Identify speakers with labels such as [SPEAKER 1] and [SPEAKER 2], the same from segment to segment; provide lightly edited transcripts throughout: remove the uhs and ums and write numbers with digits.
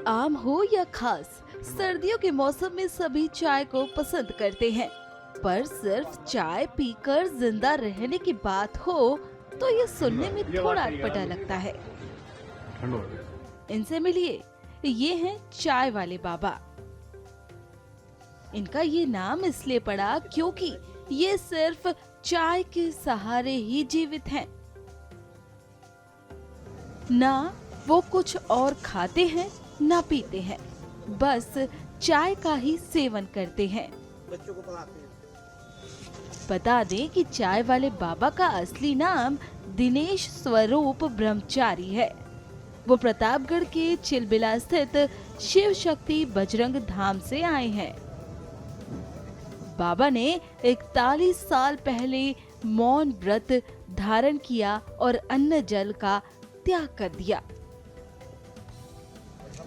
[SPEAKER 1] आम हो या खास, सर्दियों के मौसम में सभी चाय को पसंद करते हैं। पर सिर्फ चाय पीकर जिंदा रहने की बात हो तो ये सुनने में थोड़ा अटपटा लगता है। इनसे मिलिए, ये हैं चाय वाले बाबा। इनका ये नाम इसलिए पड़ा क्योंकि ये सिर्फ चाय के सहारे ही जीवित हैं। ना वो कुछ और खाते हैं ना पीते हैं, बस चाय का ही सेवन करते हैं।
[SPEAKER 2] बच्चों को पढ़ाते हैं।
[SPEAKER 1] बता दें कि चाय वाले बाबा का असली नाम दिनेश स्वरूप ब्रह्मचारी है। वो प्रतापगढ़ के चिलबिला स्थित शिव शक्ति बजरंग धाम से आए हैं। बाबा ने 41 साल पहले मौन व्रत धारण किया और अन्न जल का त्याग कर दिया।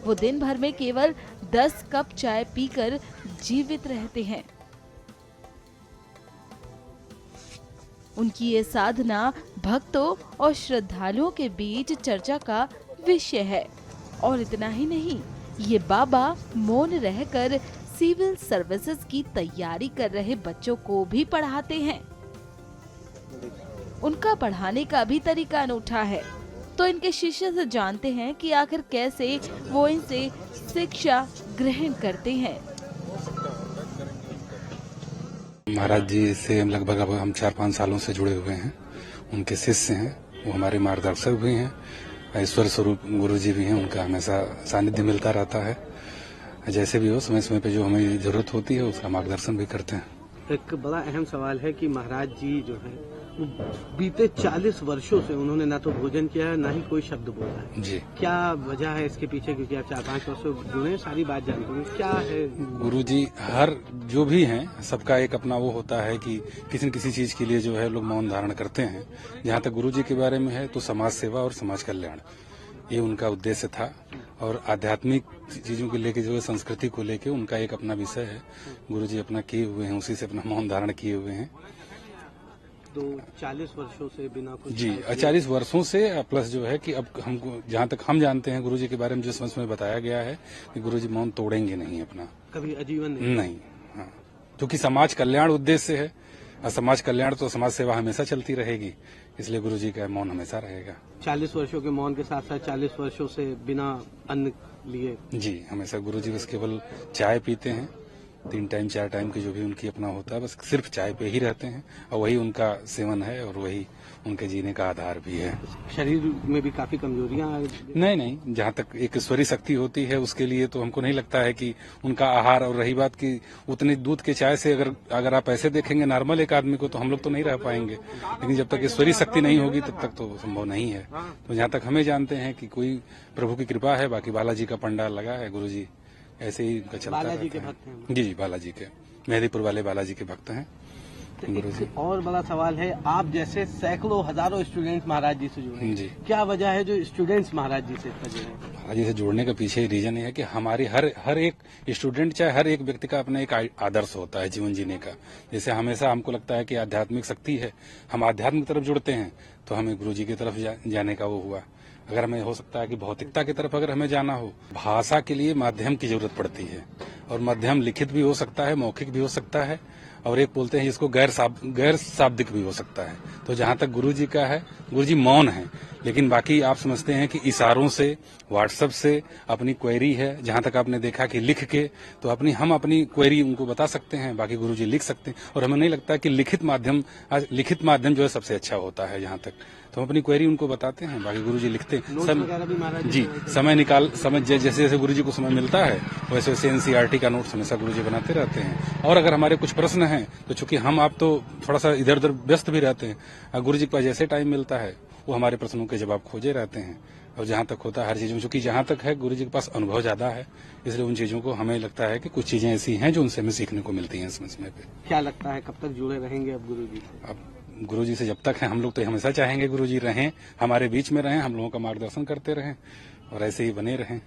[SPEAKER 1] वो दिन भर में केवल 10 कप चाय पीकर जीवित रहते हैं। उनकी ये साधना भक्तों और श्रद्धालुओं के बीच चर्चा का विषय है। और इतना ही नहीं, ये बाबा मौन रहकर सिविल सर्विसेज की तैयारी कर रहे बच्चों को भी पढ़ाते हैं। उनका पढ़ाने का भी तरीका अनूठा है। तो इनके शिष्य से जानते हैं कि आखिर कैसे वो इनसे शिक्षा ग्रहण करते हैं।
[SPEAKER 3] महाराज जी से लगभग अब हम 4-5 सालों से जुड़े हुए हैं। उनके शिष्य हैं, वो हमारे मार्गदर्शक भी हैं। ईश्वर स्वरूप गुरु जी भी हैं, उनका हमेशा सानिध्य मिलता रहता है। जैसे भी हो, समय समय पे जो हमें जरूरत होती है उसका मार्गदर्शन भी करते हैं।
[SPEAKER 2] एक बड़ा अहम सवाल है कि महाराज जी जो है वो बीते 40 वर्षों से उन्होंने ना तो भोजन किया है ना ही कोई शब्द बोला है
[SPEAKER 3] जी।
[SPEAKER 2] क्या वजह है इसके पीछे? क्योंकि आप 4-5 वर्षों जुड़े, सारी बात जानते हैं, क्या है?
[SPEAKER 3] गुरु जी हर जो भी हैं सबका एक अपना वो होता है कि किसी न किसी चीज के लिए जो है लोग मौन धारण करते हैं। जहाँ तक गुरु जी के बारे में है तो समाज सेवा और समाज कल्याण, ये उनका उद्देश्य था। और आध्यात्मिक चीजों को लेके जो है, संस्कृति को लेके उनका एक अपना विषय है। गुरु जी अपना किए हुए हैं, उसी से अपना मौन धारण किए हुए हैं।
[SPEAKER 2] तो 40 वर्षों से बिना कुछ
[SPEAKER 3] जी, 40 वर्षों से प्लस जो है कि अब हमको जहाँ तक हम जानते हैं गुरु जी के बारे में जो समझ में बताया गया है कि गुरु जी मौन तोड़ेंगे नहीं अपना,
[SPEAKER 2] कभी आजीवन
[SPEAKER 3] नहीं। हाँ, क्योंकि समाज कल्याण उद्देश्य है और समाज कल्याण तो समाज सेवा हमेशा चलती रहेगी, इसलिए गुरु जी का मौन हमेशा रहेगा।
[SPEAKER 2] 40 वर्षों के मौन के साथ साथ 40 वर्षों से बिना अन्न लिए
[SPEAKER 3] जी, हमेशा गुरु जी बस केवल चाय पीते हैं। 3 टाइम 4 टाइम की जो भी उनकी अपना होता है, बस सिर्फ चाय पे ही रहते हैं और वही उनका सेवन है और वही उनके जीने का आधार भी है।
[SPEAKER 2] शरीर में भी काफी कमजोरियां
[SPEAKER 3] नहीं, जहाँ तक एक ईश्वरीय शक्ति होती है उसके लिए तो हमको नहीं लगता है कि उनका आहार। और रही बात की उतने दूध के चाय से अगर आप ऐसे देखेंगे नॉर्मल एक आदमी को तो हम लोग तो नहीं रह पाएंगे, लेकिन जब तक ईश्वरीय शक्ति नहीं होगी तब तक तो संभव नहीं है। तो जहाँ तक हमें जानते हैं कि कोई प्रभु की कृपा है, बाकी बालाजी का पंडाल लगा है, गुरु जी ऐसे ही चलता
[SPEAKER 2] बालाजी के
[SPEAKER 3] रहता है।
[SPEAKER 2] भक्त हैं।
[SPEAKER 3] जी, बालाजी के, मेहदीपुर वाले बालाजी के भक्त हैं गुरु जी।
[SPEAKER 2] और बड़ा सवाल है, आप जैसे सैकड़ों हजारों स्टूडेंट महाराज जी से जुड़े हैं,
[SPEAKER 3] जी।
[SPEAKER 2] क्या वजह है जो स्टूडेंट्स महाराज जी से इतना जुड़े हैं?
[SPEAKER 3] महाराज जी से जुड़ने का पीछे रीजन ये है कि हमारी हर एक स्टूडेंट, चाहे हर एक व्यक्ति का अपना एक आदर्श होता है जीवन जीने का। जैसे हमेशा हमको लगता है कि आध्यात्मिक शक्ति है, हम आध्यात्मिक तरफ जुड़ते हैं तो हमें गुरु जी की तरफ जाने का वो हुआ। अगर हमें हो सकता है कि भौतिकता की तरफ अगर हमें जाना हो, भाषा के लिए माध्यम की जरूरत पड़ती है। और माध्यम लिखित भी हो सकता है, मौखिक भी हो सकता है, और एक बोलते हैं जिसको गैर शाब्दिक भी हो सकता है। तो जहाँ तक गुरु जी का है, गुरु जी मौन है, लेकिन बाकी आप समझते हैं कि इशारों से, व्हाट्सएप से अपनी क्वेरी है। जहाँ तक आपने देखा कि लिख के तो हम अपनी क्वेरी उनको बता सकते हैं, बाकी गुरु जी लिख सकते हैं। और हमें नहीं लगता कि लिखित माध्यम जो है सबसे अच्छा होता है। जहाँ तक तो हम अपनी क्वेरी उनको बताते हैं, बाकी गुरु जी लिखते हैं। जी, समय जैसे जैसे गुरु जी को समय मिलता है वैसे वैसे एनसीईआरटी का नोट्स हमेशा गुरु जी बनाते रहते हैं। और अगर हमारे कुछ प्रश्न हैं तो चूंकि हम आप तो थोड़ा सा इधर उधर व्यस्त भी रहते हैं, गुरु जी के पास जैसे टाइम मिलता है वो हमारे प्रश्नों के जवाब खोजे रहते हैं। और जहाँ तक होता है हर चीज में, चूंकि जहाँ तक है गुरु जी के पास अनुभव ज्यादा है, इसलिए उन चीजों को हमें लगता है कि कुछ चीजें ऐसी हैं जो उनसे हमें सीखने को मिलती हैं समय समय पे।
[SPEAKER 2] क्या लगता है कब तक जुड़े रहेंगे अब गुरु जी?
[SPEAKER 3] अब गुरु जी से जब तक है हम लोग तो हमेशा चाहेंगे गुरु जी रहें, हमारे बीच में रहें, हम लोगों का मार्गदर्शन करते रहें और ऐसे ही बने रहें।